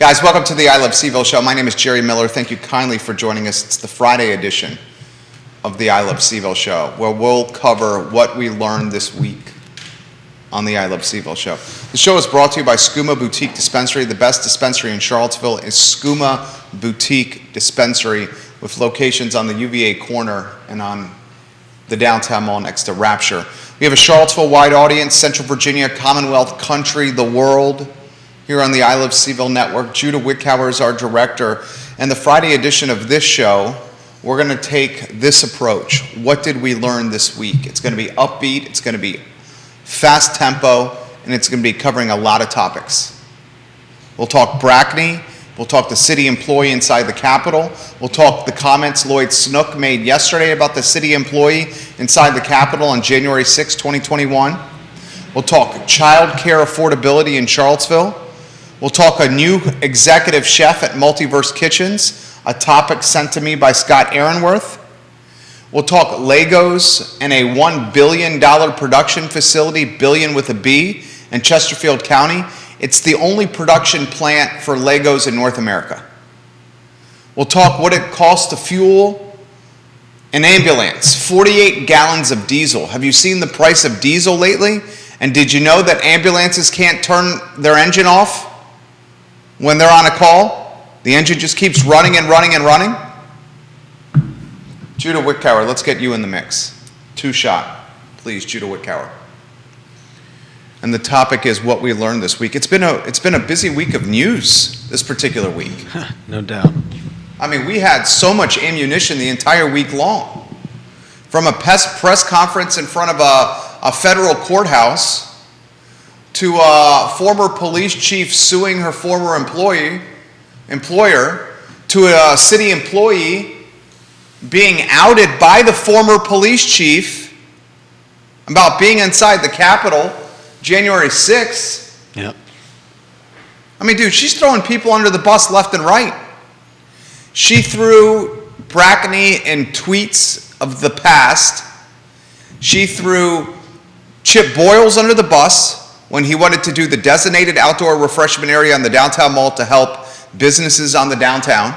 Guys, welcome to the I Love CVille Show. My name is Jerry Miller. Thank you kindly for joining us. It's the Friday edition of the I Love CVille Show, where we'll cover what we learned this week on the I Love CVille Show. The show is brought to you by Skooma Boutique Dispensary. The best dispensary in Charlottesville is Skooma Boutique Dispensary, with locations on the UVA corner and on the downtown mall next to Rapture. We have a Charlottesville-wide audience, Central Virginia, Commonwealth, country, the world, here on the I Love CVille Network. Judah Wickhauer is our director. And the Friday edition of this show, we're going to take this approach. What did we learn this week? It's going to be upbeat, it's going to be fast tempo, and it's going to be covering a lot of topics. We'll talk Brackney. We'll talk the city employee inside the Capitol. We'll talk the comments Lloyd Snook made yesterday about the city employee inside the Capitol on January 6, 2021. We'll talk childcare affordability in Charlottesville. We'll talk a new executive chef at Multiverse Kitchens, a topic sent to me by Scott Aaronworth. We'll talk Legos and a $1 billion production facility, billion with a B, in Chesterfield County. It's the only production plant for Legos in North America. We'll talk what it costs to fuel an ambulance, 48 gallons of diesel. Have you seen the price of diesel lately? And did you know that ambulances can't turn their engine off when they're on a call? The engine just keeps running and running and running. Judah Wickhauer, let's get you in the mix. Two shot, please, Judah Wickhauer. And the topic is what we learned this week. It's been a busy week of news this particular week. No doubt. I mean, we had so much ammunition the entire week long. From a press conference in front of a federal courthouse, to a former police chief suing her former employer, to a city employee being outed by the former police chief about being inside the Capitol January 6th. Yep. I mean, dude, she's throwing people under the bus left and right. She threw Brackney in tweets of the past. She threw Chip Boyles under the bus when he wanted to do the designated outdoor refreshment area on the downtown mall to help businesses on the downtown.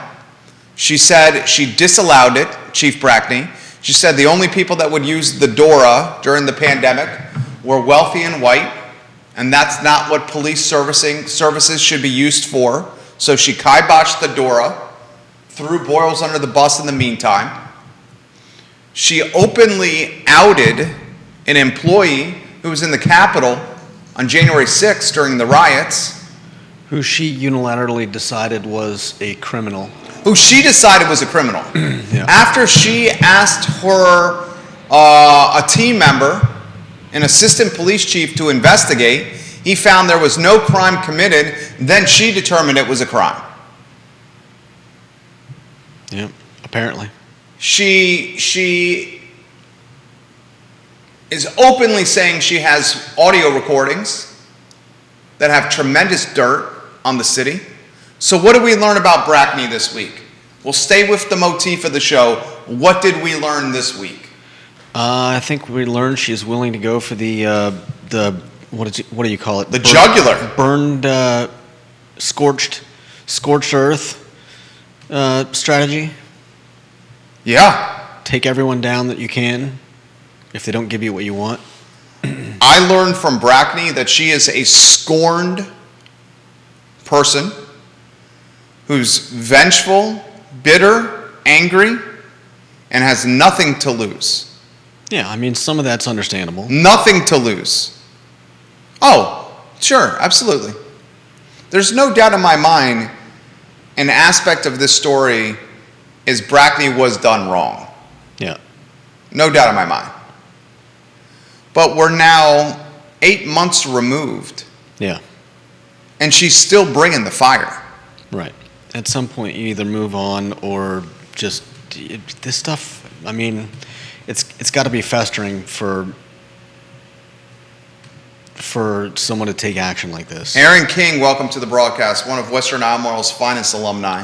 She said she disallowed it, Chief Brackney. She said the only people that would use the DORA during the pandemic were wealthy and white, and that's not what police services should be used for. So she kiboshed the DORA, threw Boyles under the bus in the meantime. She openly outed an employee who was in the Capitol on January 6th during the riots. Who she unilaterally decided was a criminal. Who she decided was a criminal. Yeah. After she asked her, a team member, an assistant police chief, to investigate, he found there was no crime committed, then she determined it was a crime. Yeah, apparently. She is openly saying she has audio recordings that have tremendous dirt on the city. So what did we learn about Brackney this week? We'll stay with the motif of the show. What did we learn this week? I think we learned she's willing to go for the what do you call it? The jugular. Burned, scorched earth strategy. Yeah. Take everyone down that you can if they don't give you what you want. I learned from Brackney that she is a scorned person who's vengeful, bitter, angry, and has nothing to lose. Yeah, I mean, some of that's understandable. Nothing to lose. Oh, sure, absolutely. There's no doubt in my mind an aspect of this story is Brackney was done wrong. Yeah. No doubt in my mind. But we're now 8 months removed. Yeah. And she's still bringing the fire. Right. At some point, you either move on or just this stuff. I mean, it's got to be festering for someone to take action like this. Aaron King, welcome to the broadcast. One of Western Albemarle's finest alumni.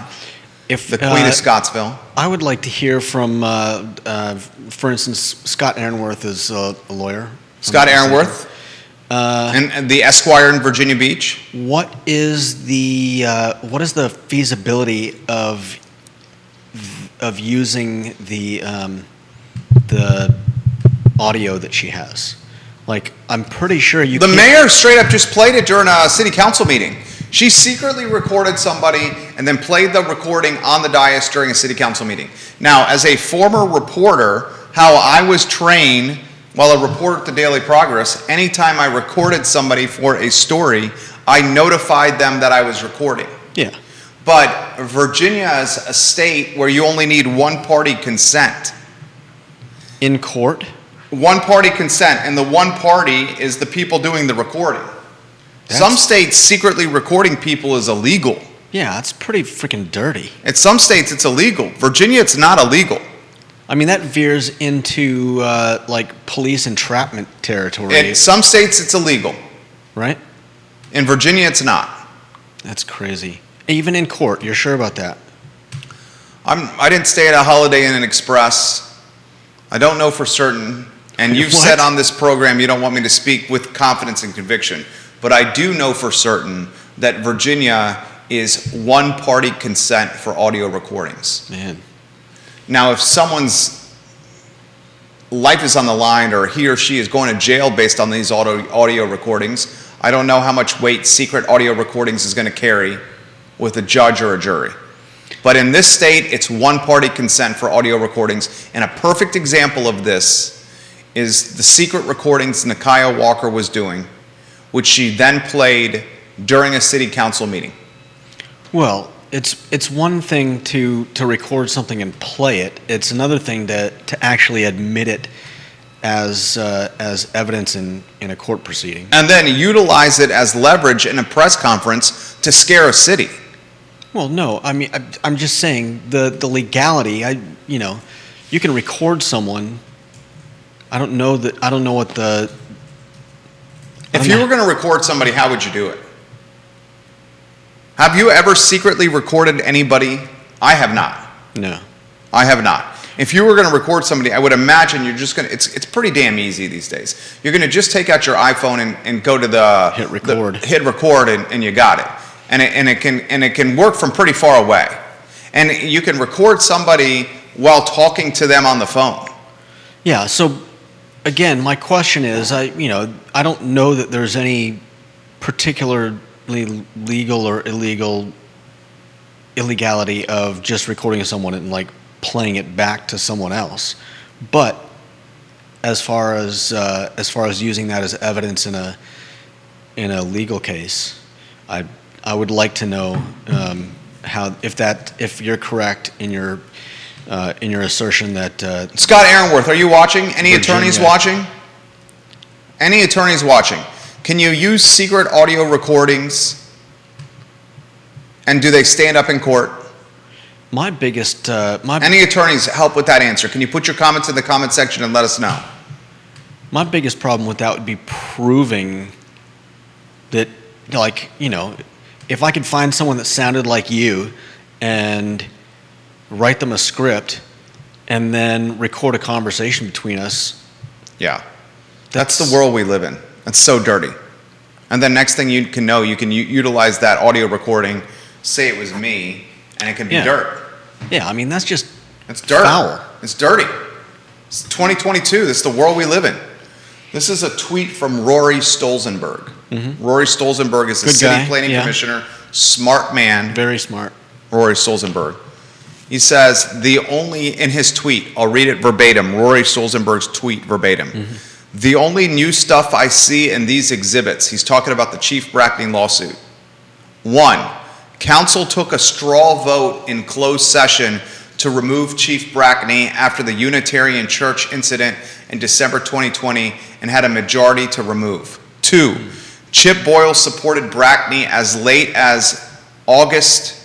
The Queen of Scottsville. I would like to hear from, for instance, Scott Aaronworth is a lawyer. Scott Aaronworth? And the Esquire in Virginia Beach. What is the feasibility of using the audio that she has? Like, I'm pretty sure you. The mayor straight up just played it during a city council meeting. She secretly recorded somebody and then played the recording on the dais during a city council meeting. Now, as a former reporter, how I was trained while a reporter at the Daily Progress, anytime I recorded somebody for a story, I notified them that I was recording. Yeah. But Virginia is a state where you only need one-party consent. In court? One-party consent, and the one party is the people doing the recording. Some states, secretly recording people is illegal. Yeah, that's pretty freaking dirty. In some states, it's illegal. Virginia, it's not illegal. I mean, that veers into like police entrapment territory. In some states, it's illegal. Right? In Virginia, it's not. That's crazy. Even in court, you're sure about that? I didn't stay at a Holiday Inn and Express. I don't know for certain. And you've What? said on this program you don't want me to speak with confidence and conviction. But I do know for certain that Virginia is one-party consent for audio recordings. Man. Now, if someone's life is on the line or he or she is going to jail based on these audio recordings, I don't know how much weight secret audio recordings is going to carry with a judge or a jury. But in this state, it's one-party consent for audio recordings. And a perfect example of this is the secret recordings Nakia Walker was doing, which she then played during a city council meeting. Well, it's one thing to record something and play it. It's another thing to actually admit it as evidence in a court proceeding. And then utilize it as leverage in a press conference to scare a city. Well, no, I mean, I'm just saying the legality. You can record someone. I don't know what the. If you were going to record somebody, how would you do it? Have you ever secretly recorded anybody? I have not. No. I have not. If you were going to record somebody, I would imagine you're just going to, it's pretty damn easy these days. You're going to just take out your iPhone and go to the hit record. Hit record and you got it. And it can work from pretty far away. And you can record somebody while talking to them on the phone. Yeah, so again, my question is, I don't know that there's any particularly legal or illegality of just recording someone and like playing it back to someone else. But as far as using that as evidence in a legal case, I would like to know how if you're correct in your assertion that Scott Aaronworth, are you watching? Any Virginia. Attorneys watching? Any attorneys watching? Can you use secret audio recordings and do they stand up in court? my biggest Any attorneys help with that answer? Can you put your comments in the comment section and let us know? my biggest problem with that would be proving that, like, if I could find someone that sounded like you and write them a script and then record a conversation between us. Yeah. That's the world we live in. It's so dirty. And then next thing you can know, you can utilize that audio recording, say it was me, and it can be dirt. Yeah, I mean, that's just It's dirt. foul. It's dirty. It's 2022. This is the world we live in. This is a tweet from Rory Stolzenberg. Mm-hmm. Rory Stolzenberg is the Good city guy, planning yeah. commissioner, smart man. Very smart. Rory Stolzenberg. He says, in his tweet, I'll read it verbatim, Rory Stolzenberg's tweet verbatim. Mm-hmm. The only new stuff I see in these exhibits, he's talking about the Chief Brackney lawsuit. 1, council took a straw vote in closed session to remove Chief Brackney after the Unitarian Church incident in December 2020 and had a majority to remove. 2, Chip Boyle supported Brackney as late as August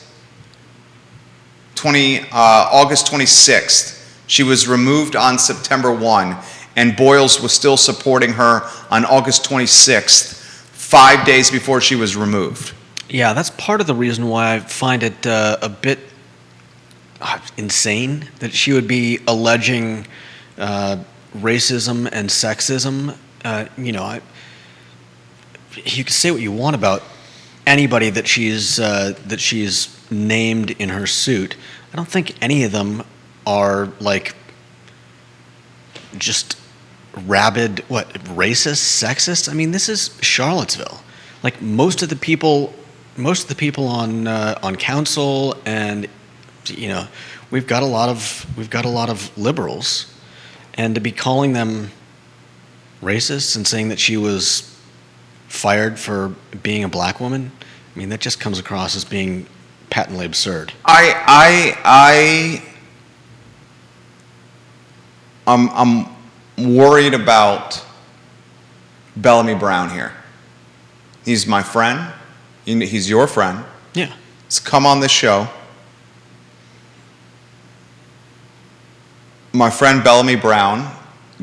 26th. She was removed on September 1, and Boyles was still supporting her on August 26th, 5 days before she was removed. Yeah, that's part of the reason why I find it a bit insane that she would be alleging racism and sexism. you can say what you want about anybody that she's named in her suit. I don't think any of them are like just rabid, racist, sexist. I mean, this is Charlottesville. Like most of the people on council, and we've got a lot of liberals, and to be calling them racists and saying that she was fired for being a black woman, I mean, that just comes across as being patently absurd. I'm worried about Bellamy Brown here. He's my friend. He's your friend. Yeah. He's come on this show. My friend Bellamy Brown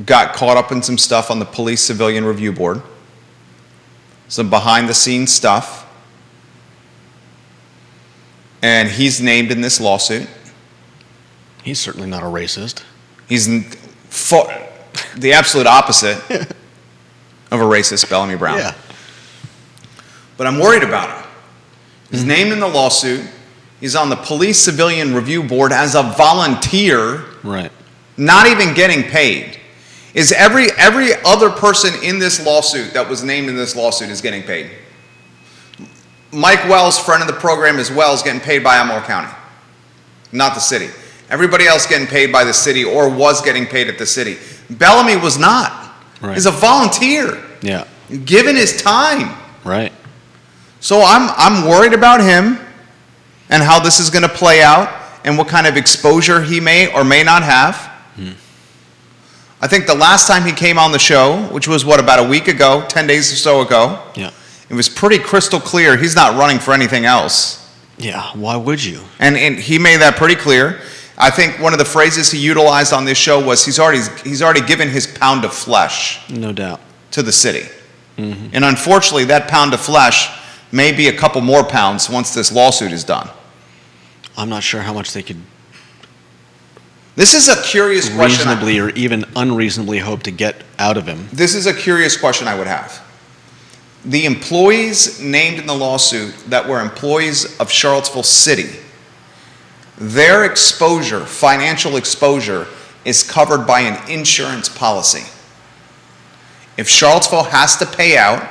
got caught up in some stuff on the Police Civilian Review Board. Some behind-the-scenes stuff. And he's named in this lawsuit. He's certainly not a racist. He's the absolute opposite of a racist, Bellamy Brown. Yeah. But I'm worried about him. He's named in the lawsuit. He's on the Police Civilian Review Board as a volunteer. Right. Not even getting paid. Is every other person in this lawsuit that was named in this lawsuit is getting paid? Mike Wells, friend of the program as well, is getting paid by Elmore County, not the city. Everybody else getting paid by the city or was getting paid at the city. Bellamy was not. Right. He's a volunteer. Yeah. Given his time. Right. So I'm worried about him and how this is going to play out and what kind of exposure he may or may not have. I think the last time he came on the show, which was about a week ago, 10 days or so ago, yeah, it was pretty crystal clear he's not running for anything else. Yeah, why would you? And he made that pretty clear. I think one of the phrases he utilized on this show was he's already given his pound of flesh. No doubt. To the city. Mm-hmm. And unfortunately, that pound of flesh may be a couple more pounds once this lawsuit is done. I'm not sure how much they could This is a curious question. Reasonably or even unreasonably hope to get out of him. This is a curious question I would have. The employees named in the lawsuit that were employees of Charlottesville City, their exposure, financial exposure, is covered by an insurance policy. If Charlottesville has to pay out,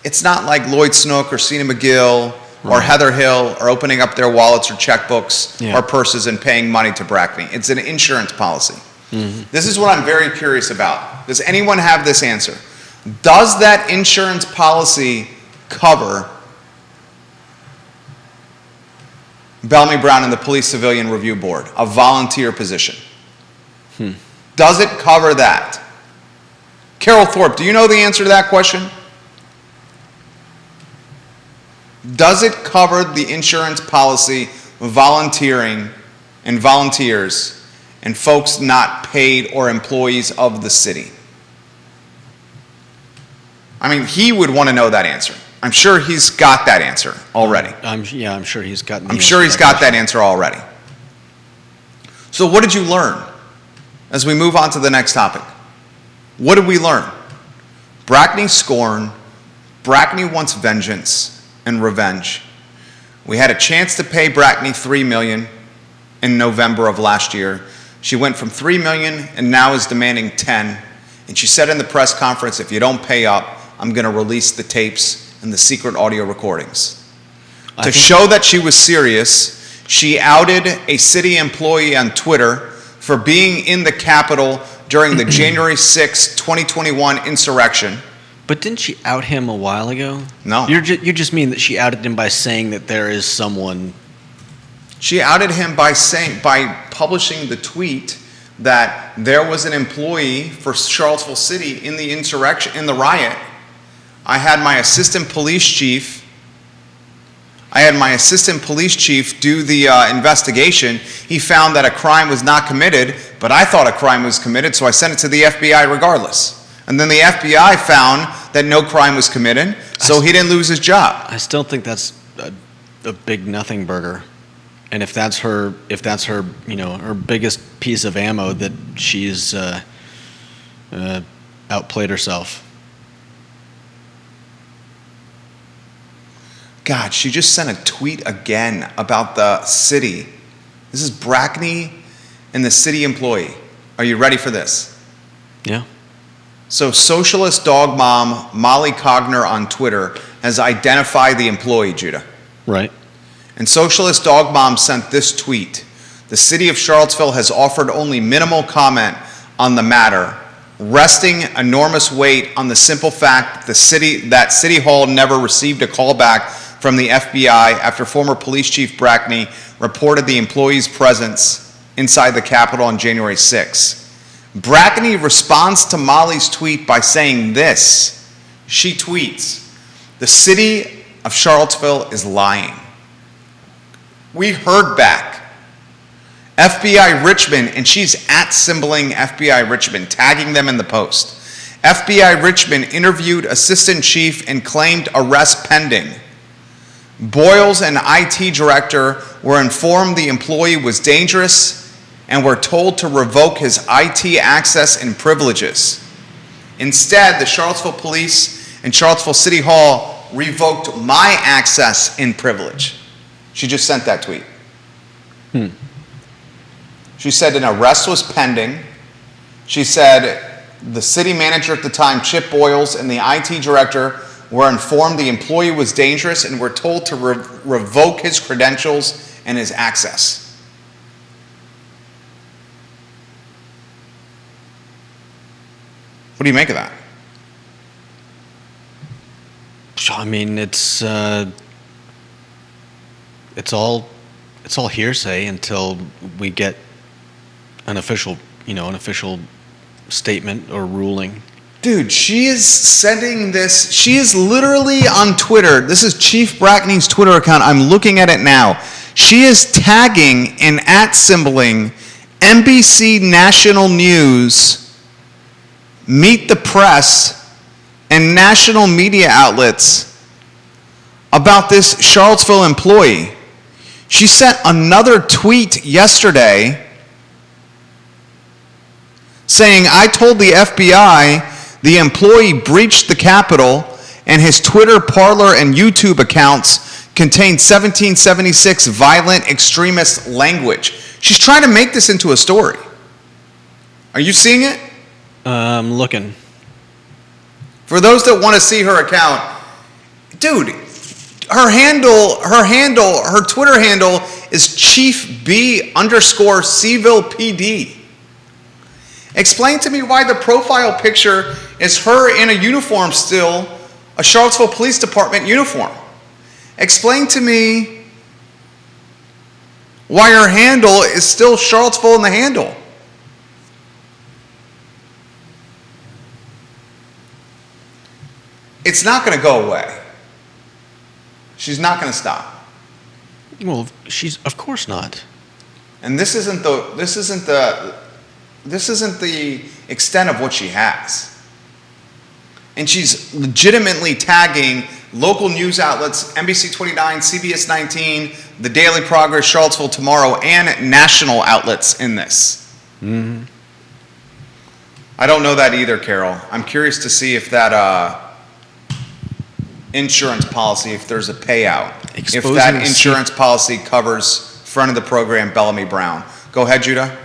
it's not like Lloyd Snook or Cena McGill or Heather Hill are opening up their wallets or checkbooks or purses and paying money to Brackney. It's an insurance policy. Mm-hmm. This is what I'm very curious about. Does anyone have this answer? Does that insurance policy cover Bellamy Brown and the Police Civilian Review Board, a volunteer position? Does it cover that? Carol Thorpe, do you know the answer to that question? Does it cover the insurance policy, volunteering and volunteers and folks not paid or employees of the city? I mean, he would want to know that answer. I'm sure he's got that answer already. I'm sure he's got that answer already. So what did you learn as we move on to the next topic? What did we learn? Brackney scorn, Brackney wants vengeance and revenge. We had a chance to pay Brackney $3 million in November of last year. She went from $3 million and now is demanding $10 million. And she said in the press conference, if you don't pay up, I'm going to release the tapes and the secret audio recordings. To show that she was serious, she outed a city employee on Twitter for being in the Capitol during the January 6, 2021 insurrection. But didn't she out him a while ago? No. You just mean that she outed him by saying that there is someone. She outed him by publishing the tweet that there was an employee for Charlottesville City in the insurrection, in the riot. I had my assistant police chief do the investigation. He found that a crime was not committed, but I thought a crime was committed, so I sent it to the FBI regardless. And then the FBI found that no crime was committed, so he didn't lose his job. I still think that's a big nothing burger. And if that's her, her biggest piece of ammo, that she's outplayed herself. God, she just sent a tweet again about the city. This is Brackney and the city employee. Are you ready for this? Yeah. So socialist dog mom Molly Cogner on Twitter has identified the employee, Judah. Right. And socialist dog mom sent this tweet. The city of Charlottesville has offered only minimal comment on the matter, resting enormous weight on the simple fact that City Hall never received a call back from the FBI after former police chief Brackney reported the employee's presence inside the Capitol on January 6. Brackney responds to Molly's tweet by saying this. She tweets, "The city of Charlottesville is lying. We heard back. FBI Richmond," and she's @symboling FBI Richmond, tagging them in the post. "FBI Richmond interviewed assistant chief and claimed arrest pending. Boyles and IT director were informed the employee was dangerous and were told to revoke his IT access and privileges. Instead, the Charlottesville Police and Charlottesville City Hall revoked my access and privilege." She just sent that tweet. She said an arrest was pending. She said the city manager at the time, Chip Boyles, and the IT director were informed the employee was dangerous and were told to revoke his credentials and his access. What do you make of that? I mean, it's all hearsay until we get an official statement or ruling. Dude, she is sending this. She is literally on Twitter. This is Chief Brackney's Twitter account. I'm looking at it now. She is tagging and @symboling NBC National News, Meet the Press, and national media outlets about this Charlottesville employee. She sent another tweet yesterday saying, "I told the FBI the employee breached the Capitol and his Twitter, Parler, and YouTube accounts contained 1776 violent extremist language." She's trying to make this into a story. Are you seeing it? I'm looking. For those that want to see her account, dude, her Twitter handle is ChiefB_CVille PD. Explain to me why the profile picture is her in a uniform still, a Charlottesville Police Department uniform. Explain to me why her handle is still Charlottesville in the handle. It's not going to go away. She's not going to stop. Well, she's of course not. And this isn't the extent of what she has. And she's legitimately tagging local news outlets, NBC 29, CBS 19, The Daily Progress, Charlottesville Tomorrow, and national outlets in this. Mm-hmm. I don't know that either, Carol. I'm curious to see if that insurance policy, if there's a payout, if that insurance policy covers friend of the program, Bellamy Brown. Go ahead, Judah.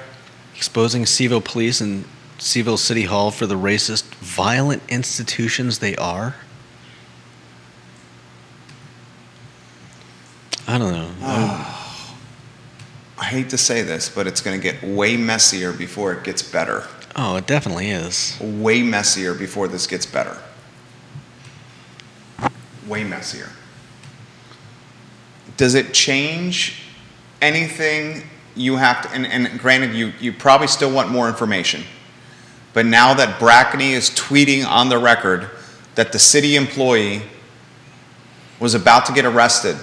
Exposing CVille Police and CVille City Hall for the racist, violent institutions they are? I don't know. I hate to say this, but it's going to get way messier before it gets better. Oh, it definitely is. Way messier before this gets better. Way messier. Does it change anything you have to, and granted, you probably still want more information, but now that Brackney is tweeting on the record that the city employee was about to get arrested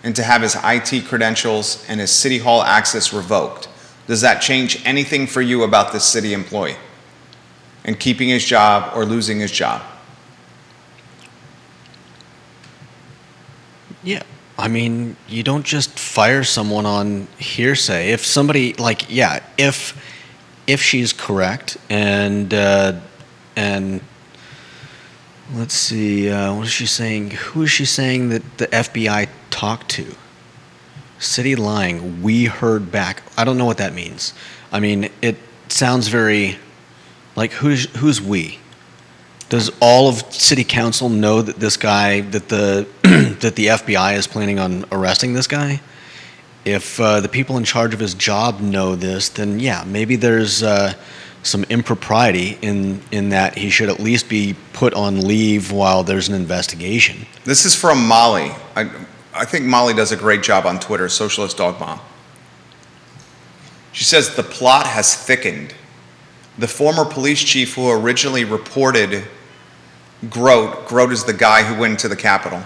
and to have his IT credentials and his city hall access revoked, does that change anything for you about this city employee and keeping his job or losing his job? Yeah. I mean, you don't just fire someone on hearsay. If somebody, like, yeah, if she's correct and Let's see. What is she saying? Who is she saying that the FBI talked to? City lying. We heard back. I don't know what that means. I mean, it sounds very like who's we? Does all of City Council know that this guy, that the that the FBI is planning on arresting this guy? If the people in charge of his job know this, then yeah, maybe there's some impropriety in that he should at least be put on leave while there's an investigation. This is from Molly. I think Molly does a great job on Twitter, Socialist Dog Mom. She says the plot has thickened. The former police chief who originally reported Grote is the guy who went to the Capitol.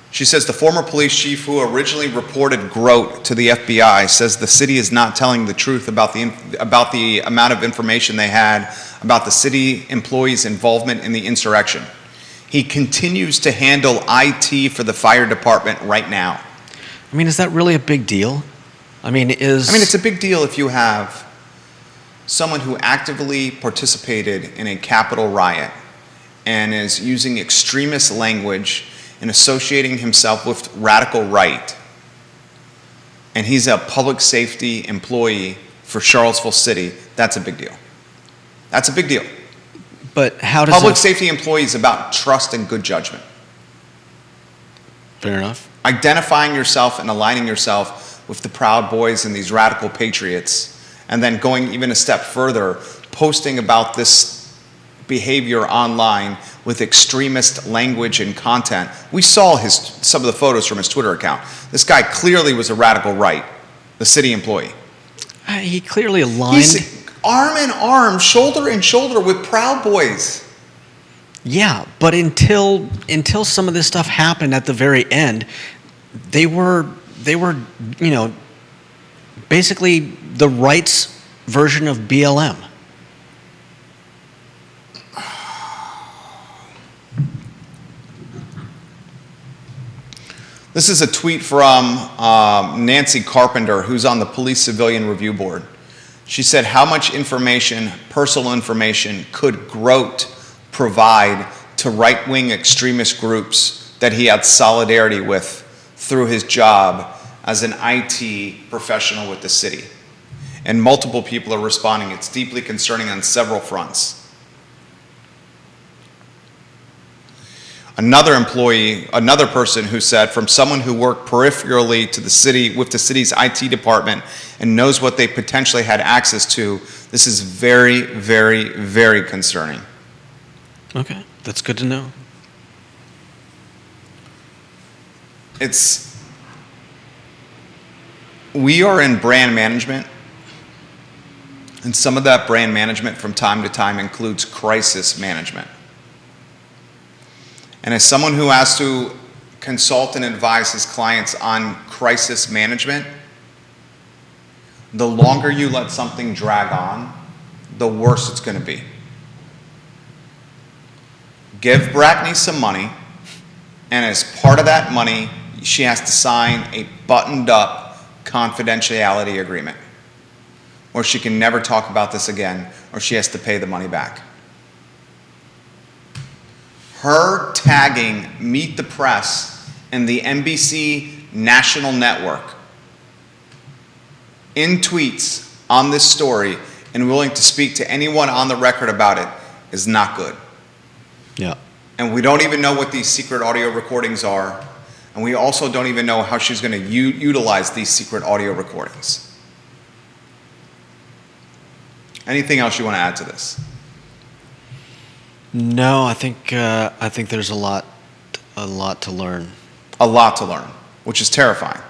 She says the former police chief who originally reported Grote to the FBI says the city is not telling the truth about the amount of information they had about the city employees' involvement in the insurrection. He continues to handle IT for the fire department right now. I mean, is that really a big deal? I mean, it's a big deal if you have someone who actively participated in a Capitol riot and is using extremist language and associating himself with radical right, and he's a public safety employee for Charlottesville City. That's a big deal. That's a big deal. But how does public safety employees about trust and good judgment? Fair enough. Identifying yourself and aligning yourself with the Proud Boys and these radical patriots, and then going even a step further, posting about this behavior online with extremist language and content. We saw some of the photos from his Twitter account. This guy clearly was a radical right, the city employee. He clearly aligned. He's arm in arm, shoulder in shoulder with Proud Boys. Yeah, but until some of this stuff happened at the very end, they were basically the right's version of BLM. This is a tweet from Nancy Carpenter, who's on the Police Civilian Review Board. She said, how much information, personal information, could Grote provide to right-wing extremist groups that he had solidarity with through his job as an IT professional with the city? And multiple people are responding. It's deeply concerning on several fronts. Another person who said, from someone who worked peripherally to the city with the city's IT department and knows what they potentially had access to, this is very, very, very concerning. Okay, that's good to know. We are in brand management, and some of that brand management from time to time includes crisis management. And as someone who has to consult and advise his clients on crisis management, the longer you let something drag on, the worse it's going to be. Give Brackney some money, and as part of that money, she has to sign a buttoned-up confidentiality agreement, or she can never talk about this again, or she has to pay the money back. Her tagging Meet the Press and the NBC national network in tweets on this story and willing to speak to anyone on the record about it is not good. Yeah. And we don't even know what these secret audio recordings are, and we also don't even know how she's going to utilize these secret audio recordings. Anything else you want to add to this? No, I think there's a lot to learn. A lot to learn, which is terrifying.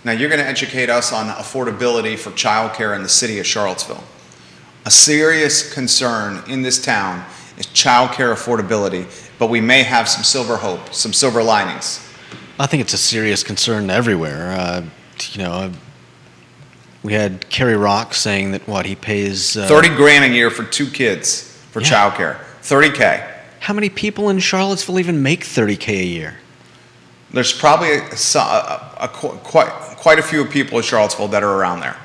Now you're going to educate us on affordability for childcare in the city of Charlottesville. A serious concern in this town is childcare affordability, but we may have some silver hope, some silver linings. I think it's a serious concern everywhere. We had Kerry Rock saying that he pays $30,000 a year for 2 kids. For childcare, $30,000. How many people in Charlottesville even make $30,000 a year? There's probably quite a few people in Charlottesville that are around there.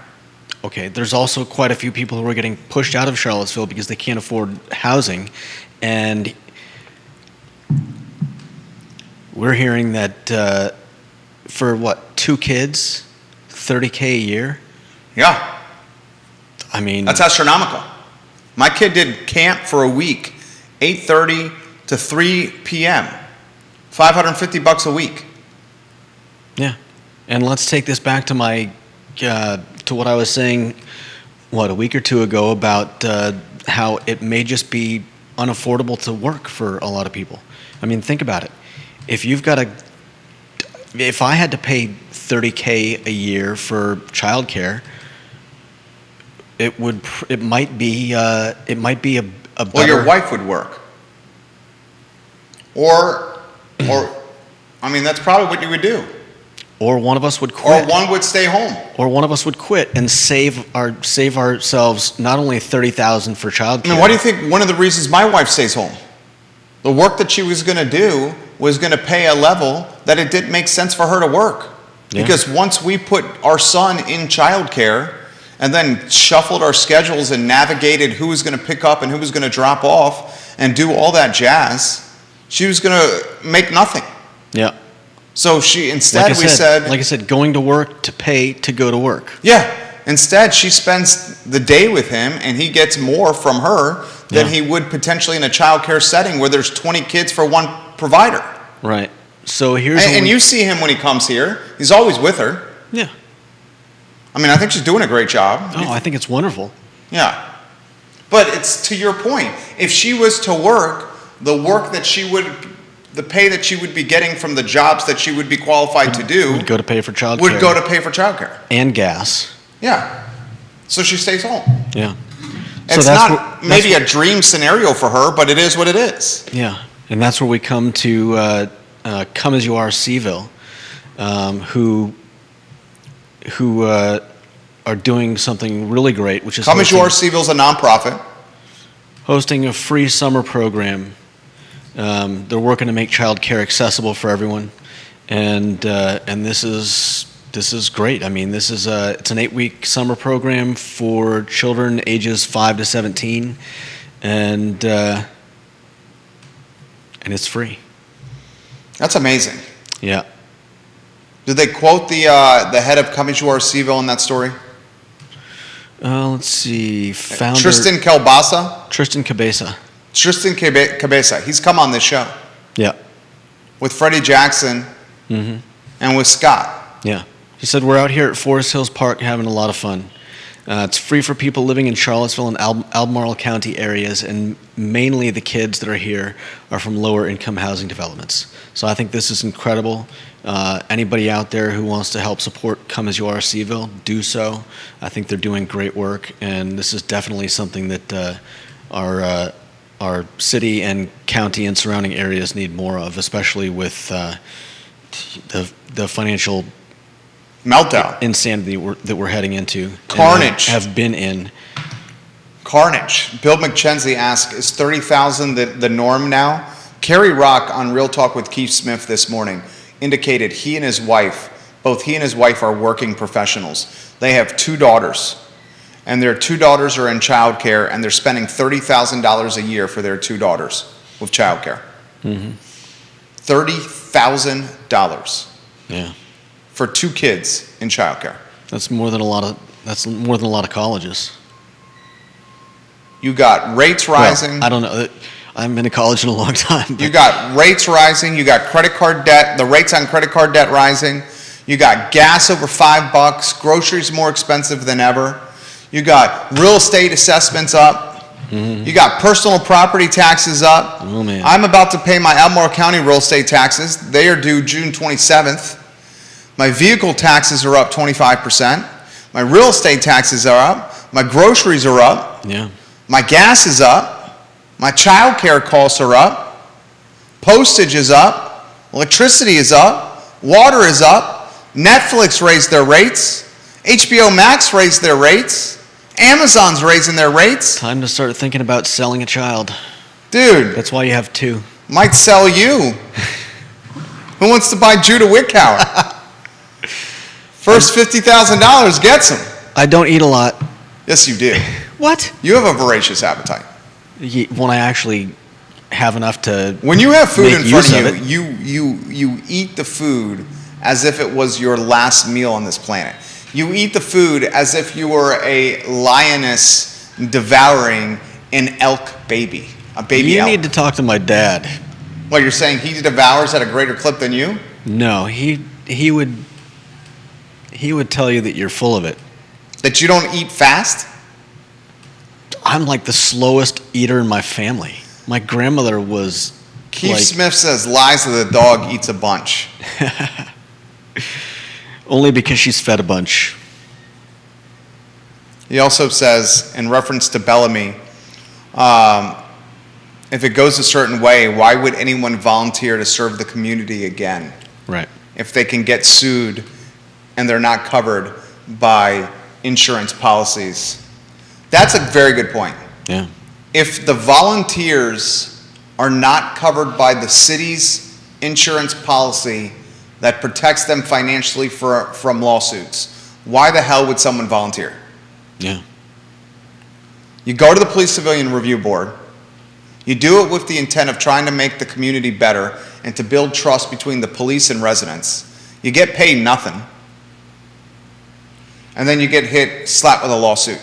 Okay, there's also quite a few people who are getting pushed out of Charlottesville because they can't afford housing, and we're hearing that for what, 2 kids, $30K a year? Yeah. I mean, That's astronomical. My kid did camp for a week, 8:30 to 3 p.m., $550 a week. yeah. And let's take this back to my to what I was saying, a week or two ago about how it may just be unaffordable to work for a lot of people. I mean, think about it. If I had to pay $30K a year for childcare, it might be a better. Well, your wife would work. Or, I mean, that's probably what you would do. Or one of us would quit. Or one would stay home. Or one of us would quit and save ourselves not only $30,000 for childcare. I mean, why do you think one of the reasons my wife stays home? The work that she was going to do was going to pay a level that it didn't make sense for her to work. Yeah. Because once we put our son in childcare and then shuffled our schedules and navigated who was going to pick up and who was going to drop off and do all that jazz, she was going to make nothing. Yeah. So instead like I said, going to work to pay to go to work. Yeah. Instead, she spends the day with him, and he gets more from her than he would potentially in a child care setting where there's 20 kids for one provider. Right. So And you see him when he comes here. He's always with her. Yeah. I mean, I think she's doing a great job. Oh, I think it's wonderful. Yeah. But it's to your point. If she was to work, the pay that she would be getting from the jobs that she would be qualified to do would go to pay for childcare. Would go to pay for childcare. And gas. Yeah. So she stays home. Yeah. It's not maybe a dream scenario for her, but it is what it is. Yeah. And that's where we come to Come As You Are CVille, who are doing something really great, which is Come As You Are CVille is a nonprofit. Hosting a free summer program. They're working to make childcare accessible for everyone, and this is great. I mean, it's an 8-week summer program for children ages 5 to 17, and it's free. That's amazing. Yeah. Did they quote the head of Come As You Are CVille in that story? Let's see. Founder Tristan Cabeza. Tristan Cabeza. He's come on this show. Yeah. With Freddie Jackson and with Scott. Yeah. He said, we're out here at Forest Hills Park having a lot of fun. It's free for people living in Charlottesville and Albemarle County areas, and mainly the kids that are here are from lower income housing developments. So I think this is incredible. Anybody out there who wants to help support Come As You Are CVille, do so. I think they're doing great work, and this is definitely something that our city and county and surrounding areas need more of, especially with the financial meltdown, insanity that we're heading into. Carnage. Have been in. Carnage. Bill McKenzie asked, is $30,000 the norm now? Kerry Rock on Real Talk with Keith Smith this morning indicated both he and his wife are working professionals. They have 2 daughters. And their 2 daughters are in child care, and they're spending $30,000 a year for their 2 daughters with child care. Mm-hmm. $30,000. Yeah. For 2 kids in child care. That's more than a lot of colleges. You got rates rising. Well, I don't know. I haven't been to college in a long time. You got rates rising. You got credit card debt. The rates on credit card debt rising. You got gas over $5. Groceries more expensive than ever. You got real estate assessments up. Mm-hmm. You got personal property taxes up. Oh, man. I'm about to pay my Albemarle County real estate taxes. They are due June 27th. My vehicle taxes are up 25%. My real estate taxes are up. My groceries are up. Yeah. My gas is up. My child care costs are up. Postage is up. Electricity is up. Water is up. Netflix raised their rates. HBO Max raised their rates. Amazon's raising their rates. Time to start thinking about selling a child. Dude. That's why you have 2. Might sell you. Who wants to buy Judah Wickhauer? First $50,000 gets him. I don't eat a lot. Yes, you do. What? You have a voracious appetite. When I actually have enough to When you have food make in front use of you eat the food as if it was your last meal on this planet. You eat the food as if you were a lioness devouring an elk baby, a baby elk. You need to talk to my dad. What, you're saying he devours at a greater clip than you? No, he would tell you that you're full of it. That you don't eat fast? I'm like the slowest eater in my family. My grandmother was Keith Smith says lies of the dog eats a bunch. only because she's fed a bunch. He also says, in reference to Bellamy, if it goes a certain way, why would anyone volunteer to serve the community again? Right. If they can get sued and they're not covered by insurance policies. That's a very good point. Yeah. If the volunteers are not covered by the city's insurance policy that protects them financially from lawsuits, why the hell would someone volunteer? Yeah. You go to the Police Civilian Review Board, you do it with the intent of trying to make the community better and to build trust between the police and residents. You get paid nothing, and then you get slapped with a lawsuit.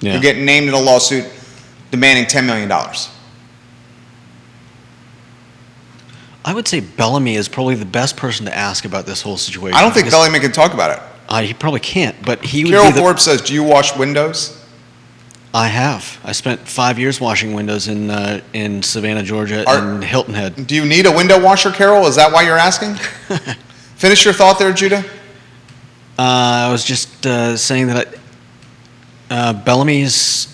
Yeah. You get named in a lawsuit demanding $10 million. I would say Bellamy is probably the best person to ask about this whole situation. I don't think Bellamy can talk about it. He probably can't, but he would Carol be the... Forbes says, do you wash windows? I have. I spent 5 years washing windows in Savannah, Georgia, and Hilton Head. Do you need a window washer, Carol? Is that why you're asking? Finish your thought there, Judah. I was just saying that Bellamy's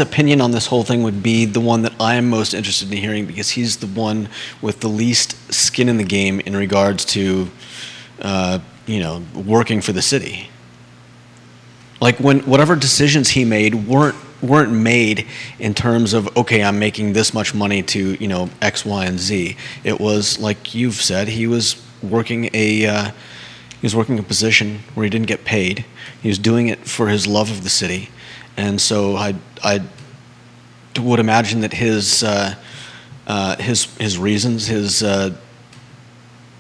opinion on this whole thing would be the one that I am most interested in hearing, because he's the one with the least skin in the game in regards to working for the city. Like, when whatever decisions he made weren't made in terms of, okay, I'm making this much money to X, Y, and Z. It was like you've said, he was working a position where he didn't get paid. He was doing it for his love of the city, and so I would imagine that his reasons, his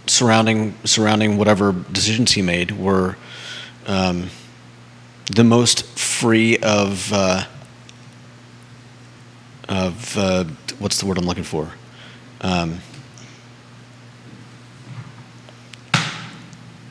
surrounding whatever decisions he made were the most free of what's the word I'm looking for?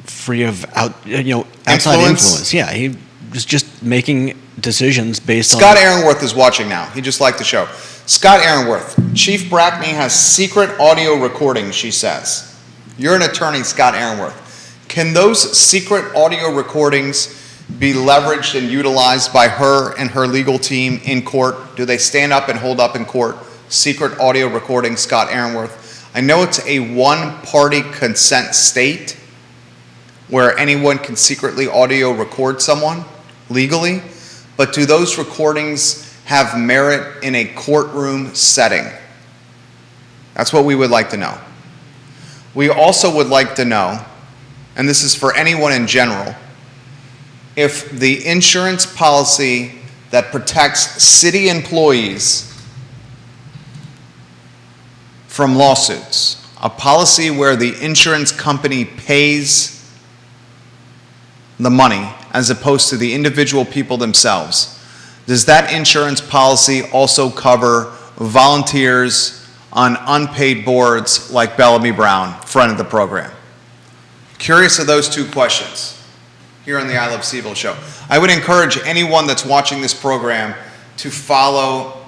Free of outside influence. Yeah, he was just making decisions based on... Scott Aaronworth is watching now. He just liked the show. Scott Aaronworth, Chief Brackney has secret audio recordings, she says. You're an attorney, Scott Aaronworth. Can those secret audio recordings be leveraged and utilized by her and her legal team in court? Do they stand up and hold up in court? Secret audio recordings, Scott Aaronworth. I know it's a one-party consent state where anyone can secretly audio record someone legally, but do those recordings have merit in a courtroom setting? That's what we would like to know. We also would like to know, and this is for anyone in general, if the insurance policy that protects city employees from lawsuits, a policy where the insurance company pays the money as opposed to the individual people themselves, does that insurance policy also cover volunteers on unpaid boards like Bellamy Brown, friend of the program? Curious of those two questions here on the I Love CVille Show. I would encourage anyone that's watching this program to follow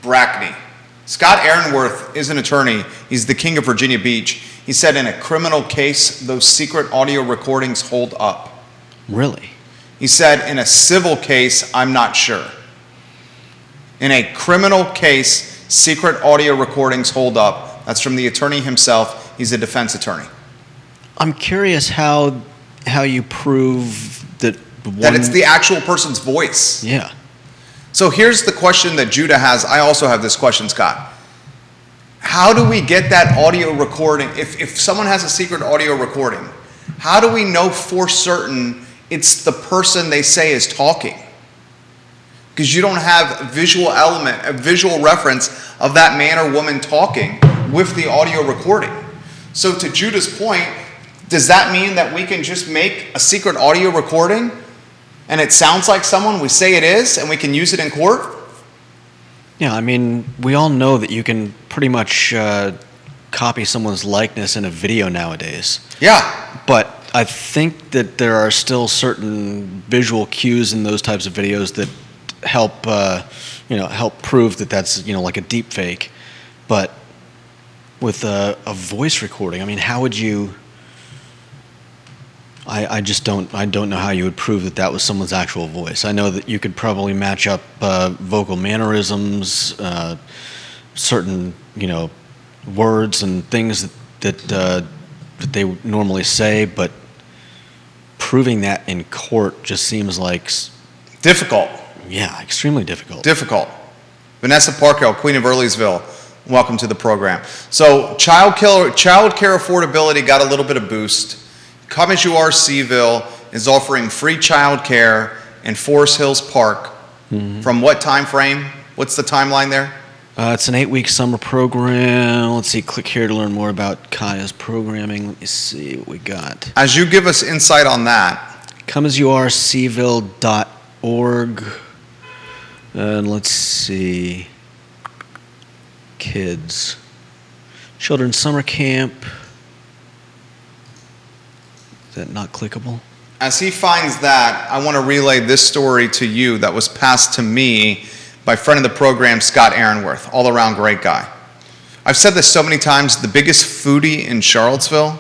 Brackney. Scott Aaronworth is an attorney. He's the king of Virginia Beach. He said in a criminal case, those secret audio recordings hold up. Really? He said in a civil case, I'm not sure. In a criminal case, secret audio recordings hold up. That's from the attorney himself. He's a defense attorney. I'm curious how you prove that that it's the actual person's voice. Yeah. So here's the question that Judah has. I also have this question, Scott. How do we get that audio recording? If someone has a secret audio recording, how do we know for certain it's the person they say is talking? because you don't have a visual reference of that man or woman talking with the audio recording. So to Judah's point, does that mean that we can just make a secret audio recording and it sounds like someone, we say it is, and we can use it in court? Yeah, I mean, we all know that you can pretty much copy someone's likeness in a video nowadays. Yeah. But I think that there are still certain visual cues in those types of videos that help, help prove that that's, like a deep fake. But with a voice recording, I mean, how would you? I don't know how you would prove that was someone's actual voice. I know that you could probably match up vocal mannerisms, certain, words and things that they normally say, but proving that in court just seems like difficult. Yeah, extremely difficult. Difficult. Vanessa Parkhill, Queen of Earlysville, welcome to the program. So childcare affordability got a little bit of boost. Come As You Are CVille is offering free childcare in Forest Hills Park. Mm-hmm. From what time frame? What's the timeline there? It's an 8-week summer program. Let's see, click here to learn more about Kaya's programming. Let me see what we got. As you give us insight on that. ComeAsYouAreCVille.org. And let's see. Kids. Children's Summer Camp. Is that not clickable? As he finds that, I want to relay this story to you that was passed to me by friend of the program, Scott Aaronworth, all-around great guy. I've said this so many times, the biggest foodie in Charlottesville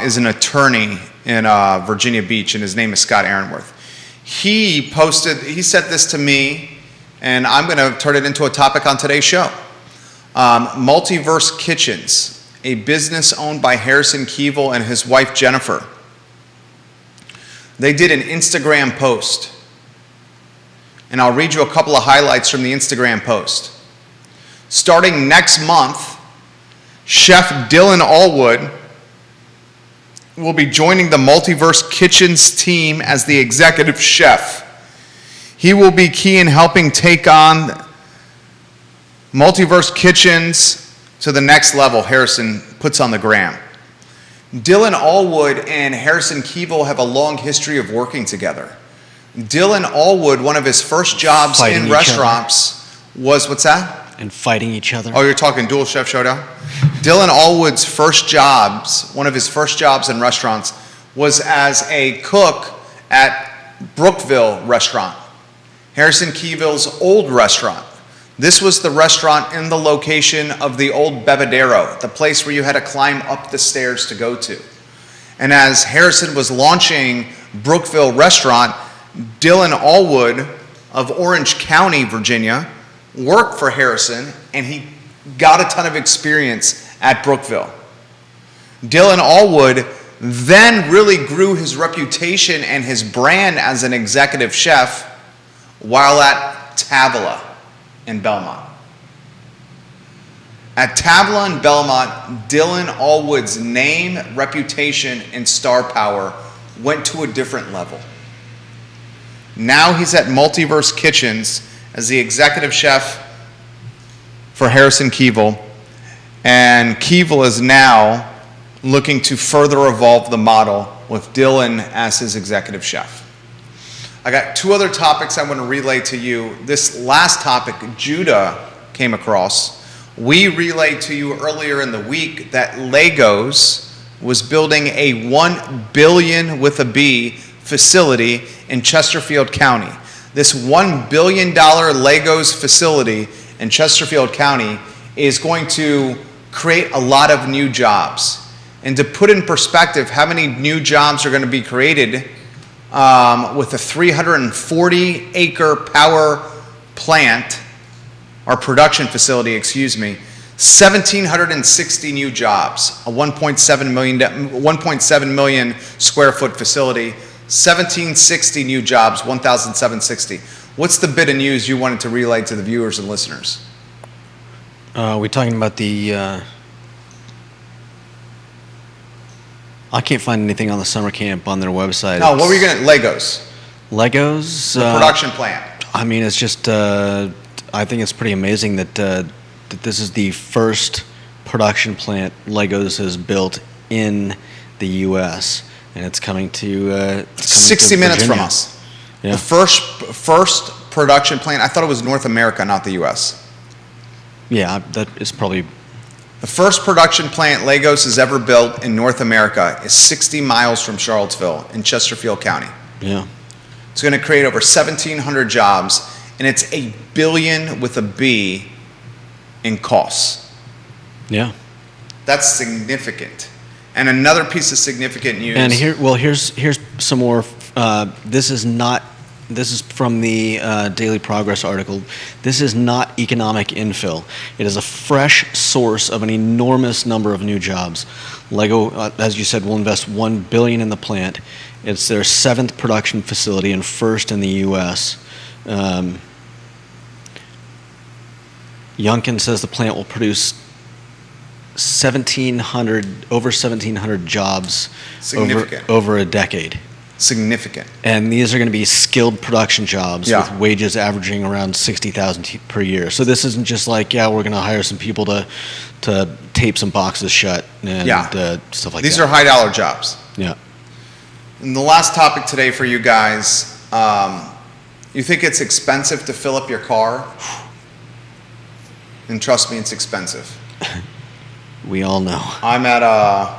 is an attorney in Virginia Beach, and his name is Scott Aaronworth. He said this to me, and I'm going to turn it into a topic on today's show. Multiverse Kitchens, a business owned by Harrison CVille and his wife Jennifer. They did an Instagram post. And I'll read you a couple of highlights from the Instagram post. Starting next month, Chef Dylan Allwood will be joining the Multiverse Kitchens team as the executive chef. He will be key in helping take on Multiverse Kitchens to the next level, Harrison puts on the gram. Dylan Allwood and Harrison CVille have a long history of working together. Dylan Allwood, one of his first jobs in restaurants was, what's that? And fighting each other. Oh, you're talking dual chef showdown? Dylan Allwood's one of his first jobs in restaurants was as a cook at Brookville restaurant, Harrison CVille's old restaurant. This was the restaurant in the location of the old Bebedero, the place where you had to climb up the stairs to go to. And as Harrison was launching Brookville restaurant, Dylan Allwood of Orange County, Virginia, worked for Harrison, and he got a ton of experience at Brookville. Dylan Allwood then really grew his reputation and his brand as an executive chef while at Tavola in Belmont. At Tavola in Belmont, Dylan Allwood's name, reputation, and star power went to a different level. Now he's at Multiverse Kitchens as the executive chef for Harrison CVille, and CVille is now looking to further evolve the model with Dylan as his executive chef. I got two other topics I want to relay to you. This last topic, Judah came across. We relayed to you earlier in the week that Legos was building a $1 billion with a B facility in Chesterfield County. This $1 billion Legos facility in Chesterfield County is going to create a lot of new jobs. And to put in perspective how many new jobs are going to be created with a 340-acre power plant, or production facility, 1,760 new jobs, a 1.7 million square foot facility, 1,760 new jobs, 1,760. What's the bit of news you wanted to relay to the viewers and listeners? We're talking about the... I can't find anything on the summer camp on their website. No, what were you going to... Legos. Legos. The production plant. I mean, it's just. I think it's pretty amazing that that this is the first production plant Legos has built in the U.S. and it's coming to 60 minutes from Virginia. us. Yeah. The first production plant. I thought it was North America, not the U.S. Yeah, that is probably. The first production plant Legos has ever built in North America is 60 miles from Charlottesville in Chesterfield County. Yeah. It's going to create over 1,700 jobs, and it's $1 billion with a B in costs. Yeah. That's significant. And another piece of significant news. And here's some more. This is from the Daily Progress article. This is not economic infill. It is a fresh source of an enormous number of new jobs. Lego, as you said, will invest $1 billion in the plant. It's their 7th production facility and first in the U.S. Youngkin says the plant will produce over 1,700 jobs over a decade. Significant. And these are going to be skilled production jobs Yeah. with wages averaging around $60,000 per year. So this isn't just like, we're going to hire some people to tape some boxes shut and stuff like These that. are high dollar jobs. Yeah. And the last topic today for you guys, you think it's expensive to fill up your car? And trust me, it's expensive. We all know. I'm at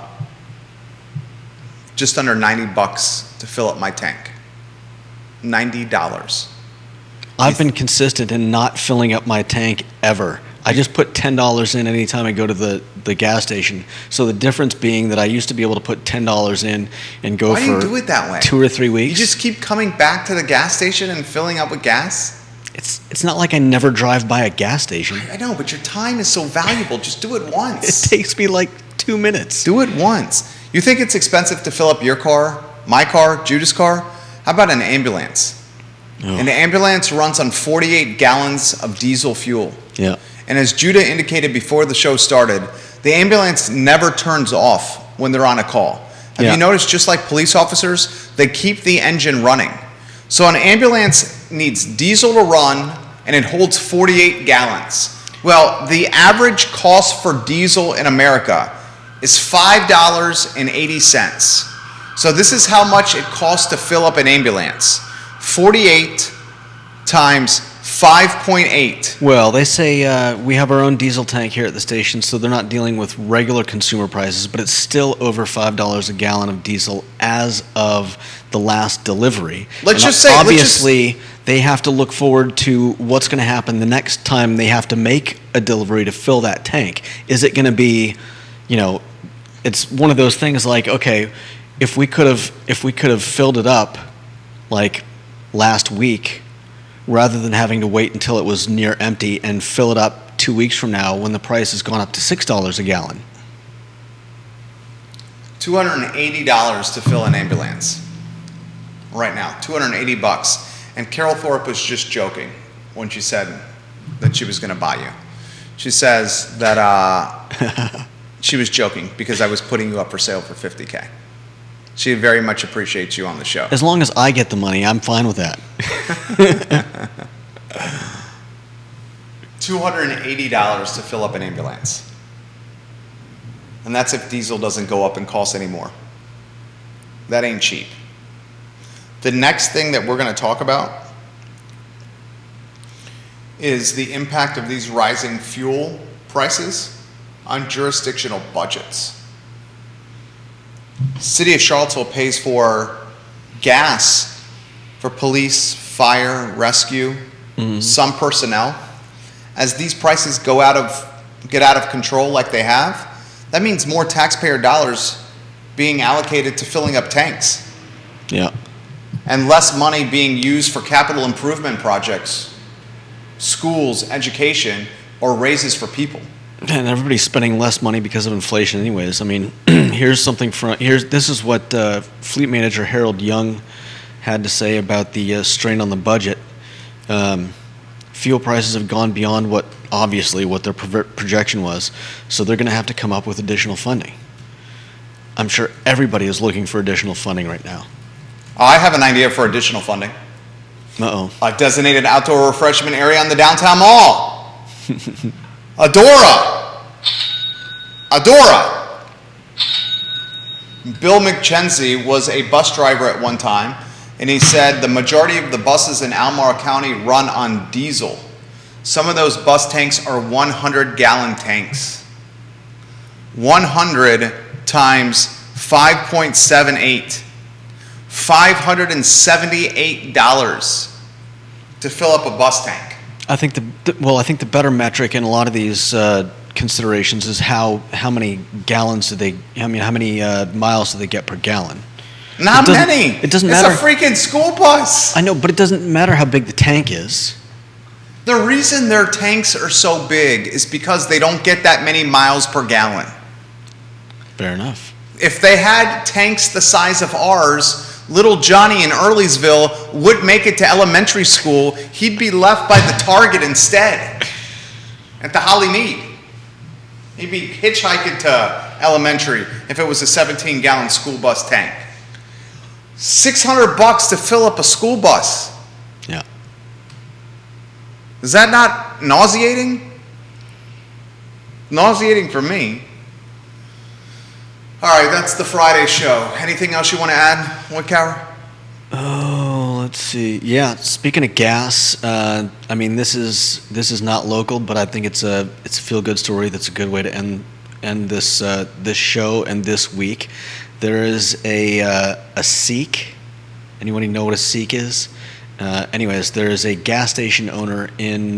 just under $90 to fill up my tank. $90. I've been consistent in not filling up my tank ever. I just put $10 in anytime I go to the gas station. So the difference being that I used to be able to put $10 in and go Why do you for do it that way? 2 or 3 weeks. You just keep coming back to the gas station and filling up with gas? It's not like I never drive by a gas station. I know, but your time is so valuable. Just do it once. It takes me like 2 minutes. Do it once. You think it's expensive to fill up your car, my car, Judah's car? How about an ambulance? Oh. An ambulance runs on 48 gallons of diesel fuel. Yeah. And as Judah indicated before the show started, the ambulance never turns off when they're on a call. Have you noticed, just like police officers, they keep the engine running. So an ambulance needs diesel to run, and it holds 48 gallons. Well, the average cost for diesel in America is $5.80. So this is how much it costs to fill up an ambulance. 48 times 5.8. Well, they say we have our own diesel tank here at the station, so they're not dealing with regular consumer prices, but it's still over $5 a gallon of diesel as of the last delivery. Obviously, they have to look forward to what's going to happen the next time they have to make a delivery to fill that tank. Is it going to be, it's one of those things like, okay, if we could have filled it up like last week, rather than having to wait until it was near empty and fill it up 2 weeks from now when the price has gone up to $6 a gallon. $280 to fill an ambulance. Right now, $280. And Carol Thorpe was just joking when she said that she was going to buy you. She says that she was joking because I was putting you up for sale for $50K. She very much appreciates you on the show. As long as I get the money, I'm fine with that. $280 to fill up an ambulance. And that's if diesel doesn't go up in cost anymore. That ain't cheap. The next thing that we're going to talk about is the impact of these rising fuel prices on jurisdictional budgets. City of Charlottesville pays for gas for police, fire, rescue, some personnel. As these prices get out of control like they have, that means more taxpayer dollars being allocated to filling up tanks. Yeah. And less money being used for capital improvement projects, schools, education, or raises for people. And everybody's spending less money because of inflation anyways. I mean, this is what Fleet Manager Harold Young had to say about the strain on the budget. Fuel prices have gone beyond what their projection was, so they're going to have to come up with additional funding. I'm sure everybody is looking for additional funding right now. I have an idea for additional funding. Uh-oh. A designated outdoor refreshment area on the downtown mall. Adora. Bill McKenzie was a bus driver at one time, and he said the majority of the buses in Albemarle County run on diesel. Some of those bus tanks are 100-gallon tanks. 100 times 5.78. $578 to fill up a bus tank. I think the better metric in a lot of these considerations is how many gallons do they, how many miles do they get per gallon? Not many. It doesn't matter. It's a freaking school bus. I know, but it doesn't matter how big the tank is. The reason their tanks are so big is because they don't get that many miles per gallon. Fair enough. If they had tanks the size of ours, little Johnny in Earlysville would make it to elementary school. He'd be left by the Target instead at the Holly Mead. He'd be hitchhiking to elementary if it was a 17-gallon school bus tank. $600 to fill up a school bus. Yeah. Is that not nauseating? Nauseating for me. All right, that's the Friday show. Anything else you want to add, Woodcower? Oh, let's see. Yeah, speaking of gas, I mean this is not local, but I think it's a feel-good story. That's a good way to end this this show and this week. There is a Seek. Anyone know what a Seek is? Anyways, there is a gas station owner in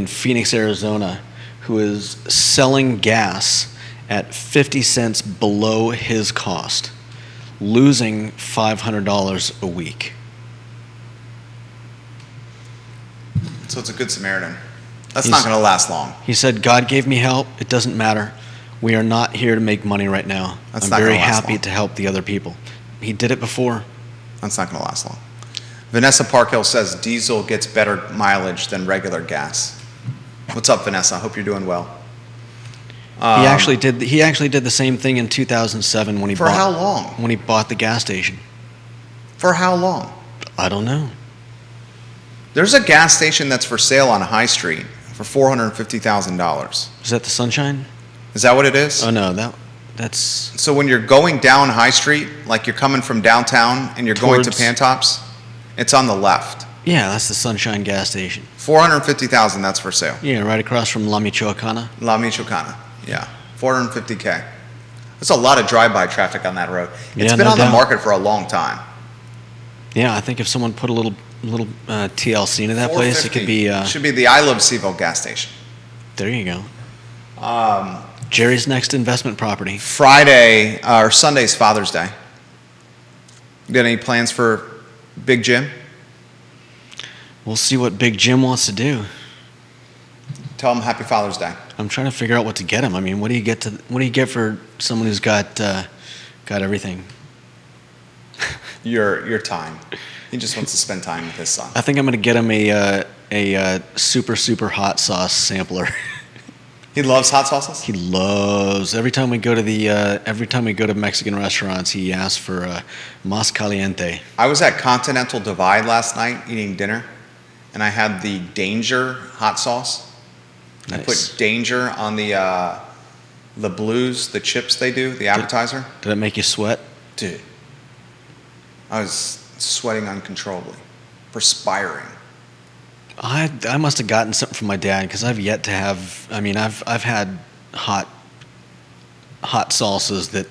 Phoenix, Arizona, who is selling gas at 50 cents below his cost, losing $500 a week. So it's a good Samaritan. That's not going to last long. He said, God gave me help. It doesn't matter. We are not here to make money right now. That's I'm not very gonna last happy long. to help the other people. He did it before. That's not going to last long. Vanessa Parkhill says diesel gets better mileage than regular gas. What's up, Vanessa? I hope you're doing well. He actually did the same thing in 2007 when he For how long? When he bought the gas station. For how long? I don't know. There's a gas station that's for sale on High Street for $450,000. Is that the Sunshine? Is that what it is? Oh no, that's So when you're going down High Street, like you're coming from downtown and you're going to Pantops, it's on the left. Yeah, that's the Sunshine gas station. $450,000, that's for sale. Yeah, right across from La Michoacana. La Michoacana, yeah. $450K. There's a lot of drive-by traffic on that road. It's Yeah, been no on the doubt. market for a long time. Yeah, I think if someone put a little TLC into that place, it could be. Should be the I Love CVille gas station. There you go. Jerry's next investment property. Friday or Sunday's Father's Day. You got any plans for Big Jim? We'll see what Big Jim wants to do. Tell him Happy Father's Day. I'm trying to figure out what to get him. I mean, what do you get for someone who's got everything? Your time. He just wants to spend time with his son. I think I'm going to get him a super hot sauce sampler. He loves hot sauces? He loves every time we go to Mexican restaurants, he asks for mas caliente. I was at Continental Divide last night eating dinner, and I had the Danger hot sauce. Nice. I put Danger on the blues, the chips they do, the appetizer. Did it make you sweat? Dude, I was sweating uncontrollably, perspiring. I must have gotten something from my dad because I've yet to have. I mean, I've had hot salsas that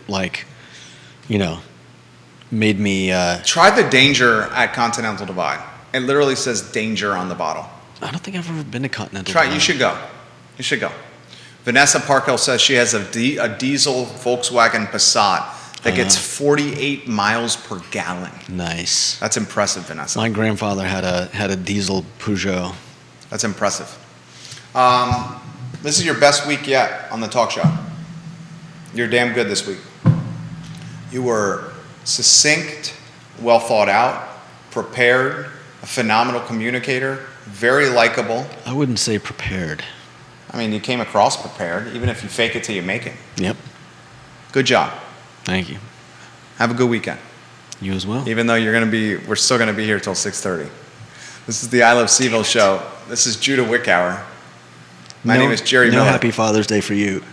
made me. Try the Danger at Continental Divide. It literally says Danger on the bottle. I don't think I've ever been to Continental. Try it. You should go. You should go. Vanessa Parkhill says she has a diesel Volkswagen Passat that gets 48 miles per gallon. Nice. That's impressive, Vanessa. My grandfather had a diesel Peugeot. That's impressive. This is your best week yet on the talk show. You're damn good this week. You were succinct, well thought out, prepared, a phenomenal communicator, very likable. I wouldn't say prepared. I mean, you came across prepared, even if you fake it till you make it. Yep. Good job. Thank you. Have a good weekend. You as well. Even though we're still going to be here till 6:30. This is the I Love CVille Show. This is Judah Wickower. My name is Jerry Miller. No Happy Father's Day for you.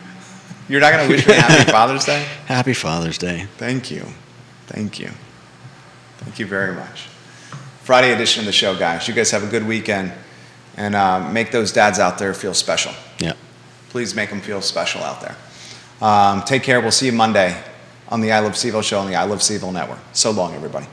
You're not going to wish me Happy Father's Day? Happy Father's Day. Thank you. Thank you. Thank you very much. Friday edition of the show, guys. You guys have a good weekend. And make those dads out there feel special. Yeah. Please make them feel special out there. Take care. We'll see you Monday on the I Love CVille Show on the I Love CVille Network. So long, everybody.